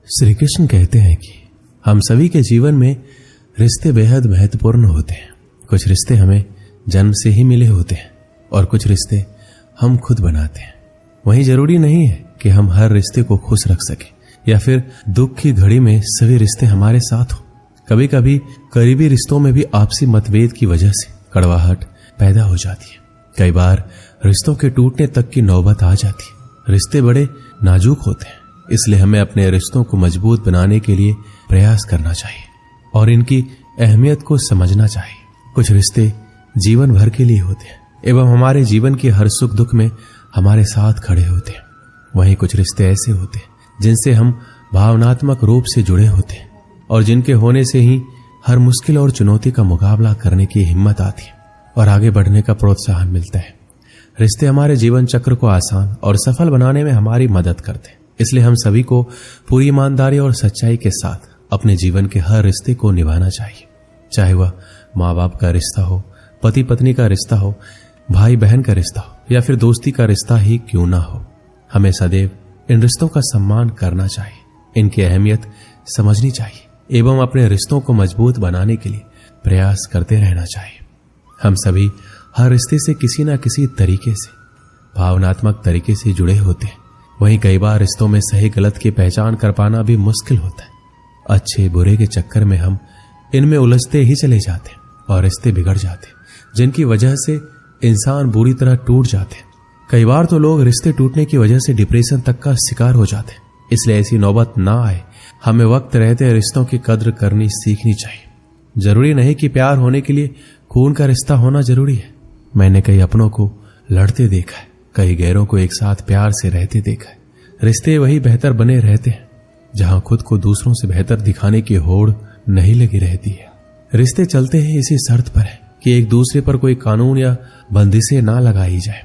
श्री कृष्ण कहते हैं कि हम सभी के जीवन में रिश्ते बेहद महत्वपूर्ण होते हैं। कुछ रिश्ते हमें जन्म से ही मिले होते हैं और कुछ रिश्ते हम खुद बनाते हैं। वहीं जरूरी नहीं है कि हम हर रिश्ते को खुश रख सकें या फिर दुख की घड़ी में सभी रिश्ते हमारे साथ हो। कभी कभी करीबी रिश्तों में भी आपसी मतभेद की वजह से कड़वाहट पैदा हो जाती है। कई बार रिश्तों के टूटने तक की नौबत आ जाती है। रिश्ते बड़े नाजुक होते हैं, इसलिए हमें अपने रिश्तों को मजबूत बनाने के लिए प्रयास करना चाहिए और इनकी अहमियत को समझना चाहिए। कुछ रिश्ते जीवन भर के लिए होते हैं एवं हमारे जीवन के हर सुख दुख में हमारे साथ खड़े होते हैं। वहीं कुछ रिश्ते ऐसे होते हैं जिनसे हम भावनात्मक रूप से जुड़े होते हैं और जिनके होने से ही हर मुश्किल और चुनौती का मुकाबला करने की हिम्मत आती है और आगे बढ़ने का प्रोत्साहन मिलता है। रिश्ते हमारे जीवन चक्र को आसान और सफल बनाने में हमारी मदद करते हैं। इसलिए हम सभी को पूरी ईमानदारी और सच्चाई के साथ अपने जीवन के हर रिश्ते को निभाना चाहिए, चाहे वह माँ बाप का रिश्ता हो, पति पत्नी का रिश्ता हो, भाई बहन का रिश्ता हो या फिर दोस्ती का रिश्ता ही क्यों ना हो। हमें सदैव इन रिश्तों का सम्मान करना चाहिए, इनकी अहमियत समझनी चाहिए एवं अपने रिश्तों को मजबूत बनाने के लिए प्रयास करते रहना चाहिए। हम सभी हर रिश्ते से किसी न किसी तरीके से भावनात्मक तरीके से जुड़े होते हैं। वहीं कई बार रिश्तों में सही गलत की पहचान कर पाना भी मुश्किल होता है। अच्छे बुरे के चक्कर में हम इनमें उलझते ही चले जाते हैं और रिश्ते बिगड़ जाते हैं, जिनकी वजह से इंसान बुरी तरह टूट जाते हैं। कई बार तो लोग रिश्ते टूटने की वजह से डिप्रेशन तक का शिकार हो जाते हैं। इसलिए ऐसी नौबत ना आए, हमें वक्त रहते रिश्तों की कद्र करनी सीखनी चाहिए। जरूरी नहीं कि प्यार होने के लिए खून का रिश्ता होना जरूरी है। मैंने कई अपनों को लड़ते देखा है, कई गैरों को एक साथ प्यार से रहते देखा है। रिश्ते वही बेहतर बने रहते हैं जहां खुद को दूसरों से बेहतर दिखाने की होड़ नहीं लगी रहती है। रिश्ते चलते हैं इसी शर्त पर है कि एक दूसरे पर कोई कानून या बंदिशें ना लगाई जाए।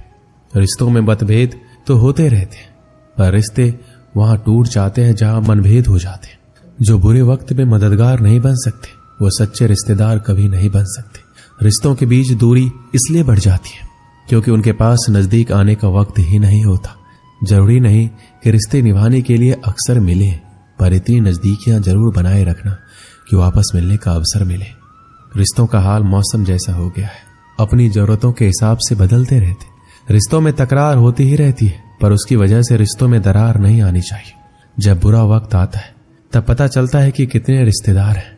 रिश्तों में मतभेद तो होते रहते हैं, पर रिश्ते वहां टूट जाते हैं जहां मनभेद हो जाते हैं। जो बुरे वक्त में मददगार नहीं बन सकते, वो सच्चे रिश्तेदार कभी नहीं बन सकते। रिश्तों के बीच दूरी इसलिए बढ़ जाती है क्योंकि उनके पास नजदीक आने का वक्त ही नहीं होता। जरूरी नहीं कि रिश्ते निभाने के लिए अक्सर मिले, पर इतनी नजदीकियां जरूर बनाए रखना कि वापस मिलने का अवसर मिले। रिश्तों का हाल मौसम जैसा हो गया है, अपनी जरूरतों के हिसाब से बदलते रहते। रिश्तों में तकरार होती ही रहती है, पर उसकी वजह से रिश्तों में दरार नहीं आनी चाहिए। जब बुरा वक्त आता है तब पता चलता है कि कितने रिश्तेदार हैं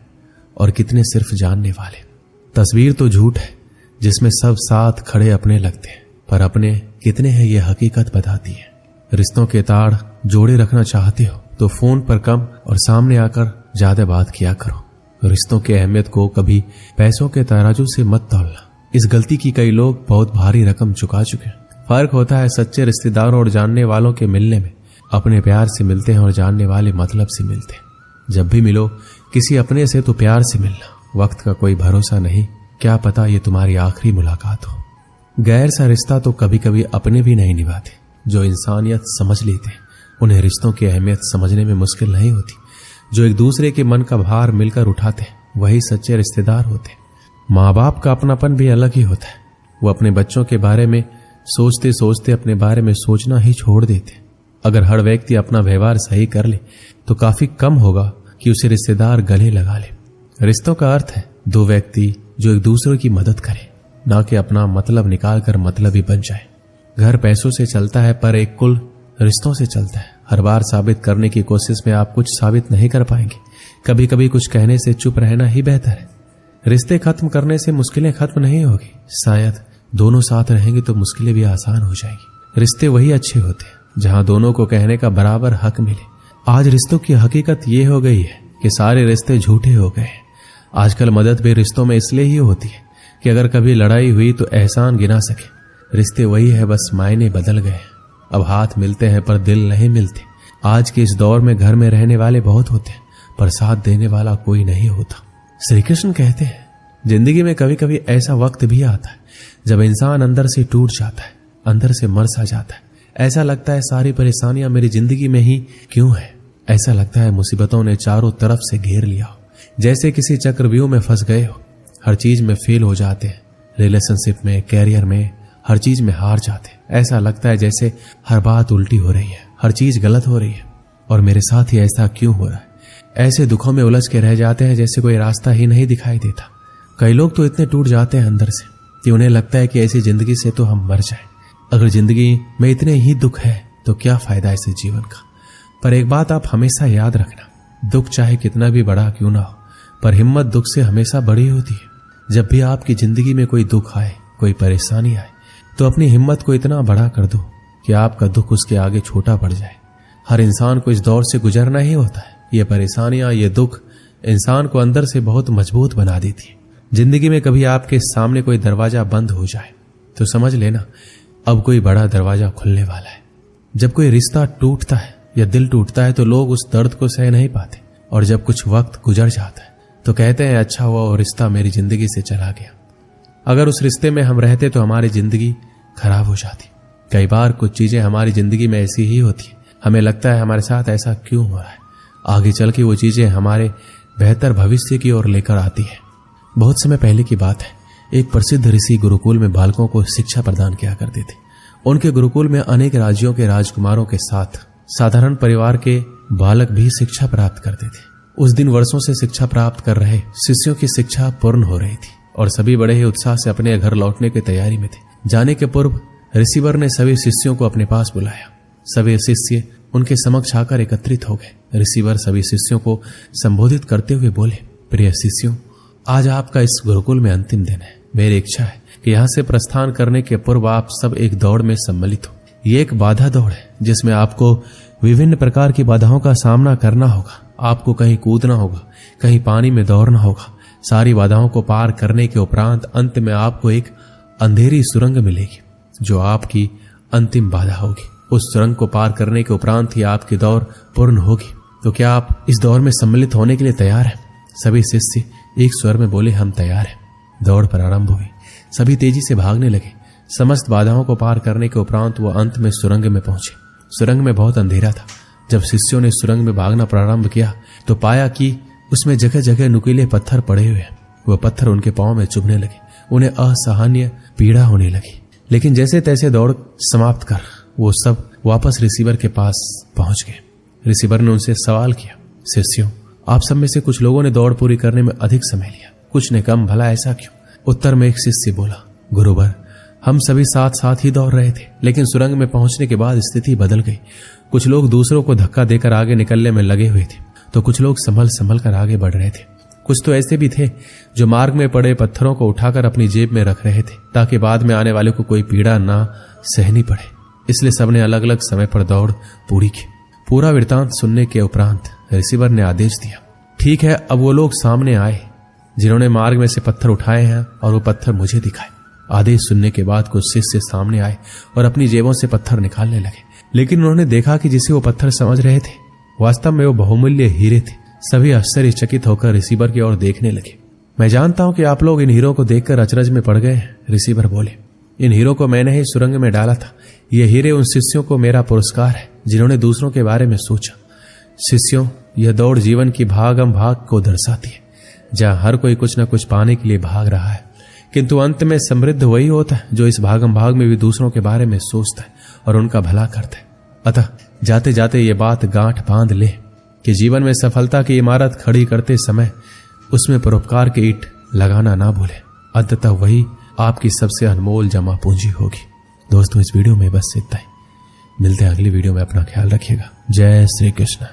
और कितने सिर्फ जानने वाले। तस्वीर तो झूठ है जिसमें सब साथ खड़े अपने लगते हैं, पर अपने कितने हैं ये हकीकत बताती है। रिश्तों के तार जोड़े रखना चाहते हो तो फोन पर कम और सामने आकर ज्यादा बात किया करो। रिश्तों की अहमियत को कभी पैसों के तराजू से मत तौलना। इस गलती की कई लोग बहुत भारी रकम चुका चुके हैं। फर्क होता है सच्चे रिश्तेदारों और जानने वालों के मिलने में। अपने प्यार से मिलते हैं और जानने वाले मतलब से मिलते हैं। जब भी मिलो किसी अपने से तो प्यार से मिलना। वक्त का कोई भरोसा नहीं, क्या पता ये तुम्हारी आखिरी मुलाकात हो। गैर सा रिश्ता तो कभी कभी अपने भी नहीं निभाते। जो इंसानियत समझ लेते हैं उन्हें रिश्तों की अहमियत समझने में मुश्किल नहीं होती। जो एक दूसरे के मन का भार मिलकर उठाते हैं वही सच्चे रिश्तेदार होते हैं। माँ बाप का अपनापन भी अलग ही होता है। वो अपने बच्चों के बारे में सोचते सोचते अपने बारे में सोचना ही छोड़ देते। अगर हर व्यक्ति अपना व्यवहार सही कर ले तो काफी कम होगा कि उसे रिश्तेदार गले लगा ले। रिश्तों का अर्थ है दो व्यक्ति जो एक दूसरे की मदद करे, ना कि अपना मतलब निकाल कर मतलब ही बन जाए। घर पैसों से चलता है पर एक कुल रिश्तों से चलता है। हर बार साबित करने की कोशिश में आप कुछ साबित नहीं कर पाएंगे। कभी कभी कुछ कहने से चुप रहना ही बेहतर है। रिश्ते खत्म करने से मुश्किलें खत्म नहीं होगी, शायद दोनों साथ रहेंगे तो मुश्किलें भी आसान हो जाएगी। रिश्ते वही अच्छे होते हैं जहां दोनों को कहने का बराबर हक मिले। आज रिश्तों की हकीकत ये हो गई है कि सारे रिश्ते झूठे हो गए। आजकल मदद भी रिश्तों में इसलिए ही होती है कि अगर कभी लड़ाई हुई तो एहसान गिना सके। रिश्ते वही है, बस मायने बदल गए। अब हाथ मिलते हैं पर दिल नहीं मिलते। आज के इस दौर में घर में रहने वाले बहुत होते हैं पर साथ देने वाला कोई नहीं होता। श्री कृष्ण कहते हैं जिंदगी में कभी कभी ऐसा वक्त भी आता है जब इंसान अंदर से टूट जाता है, अंदर से मर सा जाता है। ऐसा लगता है सारी परेशानियां मेरी जिंदगी में ही क्यों है। ऐसा लगता है मुसीबतों ने चारों तरफ से घेर लिया हो, जैसे किसी चक्रव्यूह में फंस गए हो। हर चीज में फेल हो जाते हैं, रिलेशनशिप में, कैरियर में, हर चीज में हार जाते हैं। ऐसा लगता है जैसे हर बात उल्टी हो रही है, हर चीज गलत हो रही है और मेरे साथ ही ऐसा क्यों हो रहा है। ऐसे दुखों में उलझ के रह जाते हैं जैसे कोई रास्ता ही नहीं दिखाई देता। कई लोग तो इतने टूट जाते हैं अंदर से कि उन्हें लगता है कि ऐसी जिंदगी से तो हम मर जाएं। अगर जिंदगी में इतने ही दुख है तो क्या फायदा इस जीवन का। पर एक बात आप हमेशा याद रखना, दुख चाहे कितना भी बड़ा क्यों ना हो, पर हिम्मत दुख से हमेशा बड़ी होती है। जब भी आपकी जिंदगी में कोई दुख आए, कोई परेशानी आए, तो अपनी हिम्मत को इतना बड़ा कर दो कि आपका दुख उसके आगे छोटा पड़ जाए। हर इंसान को इस दौर से गुजरना ही होता है। ये परेशानियां, ये दुख इंसान को अंदर से बहुत मजबूत बना देती है। जिंदगी में कभी आपके सामने कोई दरवाजा बंद हो जाए तो समझ लेना अब कोई बड़ा दरवाजा खुलने वाला है। जब कोई रिश्ता टूटता है या दिल टूटता है तो लोग उस दर्द को सह नहीं पाते, और जब कुछ वक्त गुजर जाता है तो कहते हैं अच्छा हुआ वो रिश्ता मेरी जिंदगी से चला गया। अगर उस रिश्ते में हम रहते तो हमारी जिंदगी खराब हो जाती। कई बार कुछ चीजें हमारी जिंदगी में ऐसी ही होती है, हमें लगता है हमारे साथ ऐसा क्यों हो रहा है। आगे चल के वो चीजें हमारे बेहतर भविष्य की ओर लेकर आती है। बहुत समय पहले की बात है, एक प्रसिद्ध ऋषि गुरुकुल में बालकों को शिक्षा प्रदान किया करते थे। उनके गुरुकुल में अनेक राज्यों के राजकुमारों के साथ साधारण परिवार के बालक भी शिक्षा प्राप्त करते थे। उस दिन वर्षों से शिक्षा प्राप्त कर रहे शिष्यों की शिक्षा पूर्ण हो रही थी और सभी बड़े ही उत्साह से अपने घर लौटने की तैयारी में थे। जाने के पूर्व ऋषिवर ने सभी शिष्यों को अपने पास बुलाया। सभी शिष्य उनके समक्ष आकर एकत्रित हो गए। ऋषिवर सभी शिष्यों को संबोधित करते हुए बोले, प्रिय शिष्यों, आज आपका इस गुरुकुल में अंतिम दिन है। मेरी इच्छा है कि यहाँ से प्रस्थान करने के पूर्व आप सब एक दौड़ में सम्मिलित हो। ये एक बाधा दौड़ है जिसमें आपको विभिन्न प्रकार की बाधाओं का सामना करना होगा। आपको कहीं कूदना होगा, कहीं पानी में दौड़ना होगा। सारी बाधाओं को पार करने के उपरांत अंत में आपको एक अंधेरी सुरंग मिलेगी जो आपकी अंतिम बाधा होगी। उस सुरंग को पार करने के उपरांत ही आपकी दौड़ पूर्ण होगी। तो क्या आप इस दौड़ में सम्मिलित होने के लिए तैयार हैं? सभी शिष्य एक स्वर में बोले, हम तैयार हैं। दौड़ प्रारंभ हुई। सभी तेजी से भागने लगे। समस्त बाधाओं को पार करने के उपरांत वो अंत में सुरंग में पहुंचे। सुरंग में बहुत अंधेरा था। जब शिष्यों ने सुरंग में भागना प्रारंभ किया तो पाया कि उसमें जगह जगह नुकीले पत्थर पड़े हुए हैं। वह पत्थर उनके पांव में चुभने लगे। उन्हें असहनीय पीड़ा होने लगी। लेकिन जैसे तैसे दौड़ समाप्त कर वो सब वापस रिसीवर के पास पहुंच गए। रिसीवर ने उनसे सवाल किया, शिष्यों, आप सब में से कुछ लोगों ने दौड़ पूरी करने में अधिक समय लिया, कुछ ने कम, भला ऐसा क्यों? उत्तर में एक शिष्य बोला, गुरुवर, हम सभी साथ साथ ही दौड़ रहे थे, लेकिन सुरंग में पहुंचने के बाद स्थिति बदल गई। कुछ लोग दूसरों को धक्का देकर आगे निकलने में लगे हुए थे, तो कुछ लोग संभल संभल कर आगे बढ़ रहे थे। कुछ तो ऐसे भी थे जो मार्ग में पड़े पत्थरों को उठाकर अपनी जेब में रख रहे थे ताकि बाद में आने वाले को कोई पीड़ा ना सहनी पड़े। इसलिए सबने अलग अलग समय पर दौड़ पूरी की। पूरा वृत्तांत सुनने के उपरांत रिसीवर ने आदेश दिया, ठीक है, अब वो लोग सामने आए जिन्होंने मार्ग में से पत्थर उठाए हैं और वो पत्थर मुझे दिखाए। आदेश सुनने के बाद कुछ शिष्य सामने आए और अपनी जेबों से पत्थर निकालने लगे, लेकिन उन्होंने देखा कि जिसे वो पत्थर समझ रहे थे वास्तव में वो बहुमूल्य हीरे थे। सभी आश्चर्यचकित होकर रिसीवर की ओर देखने लगे। मैं जानता हूं कि आप लोग इन हीरों को देखकर अचरज में पड़ गए हैं, रिसीवर बोले। इन हीरों को मैंने ही सुरंग में डाला था। ये हीरे उन शिष्यों को मेरा पुरस्कार है जिन्होंने दूसरों के बारे में सोचा। शिष्यों, यह दौड़ जीवन की भागम भाग को दर्शाती है, जहां हर कोई कुछ न कुछ पाने के लिए भाग रहा है, किंतु अंत में समृद्ध वही होता है जो इस भागम भाग में भी दूसरों के बारे में सोचता है और उनका भला करता है। अतः जाते जाते ये बात गांठ बांध ले कि जीवन में सफलता की इमारत खड़ी करते समय उसमें परोपकार की ईंट लगाना ना भूले। अंततः वही आपकी सबसे अनमोल जमा पूंजी होगी। दोस्तों, इस वीडियो में बस इतना ही। मिलते हैं अगली वीडियो में। अपना ख्याल रखिएगा। जय श्री कृष्ण।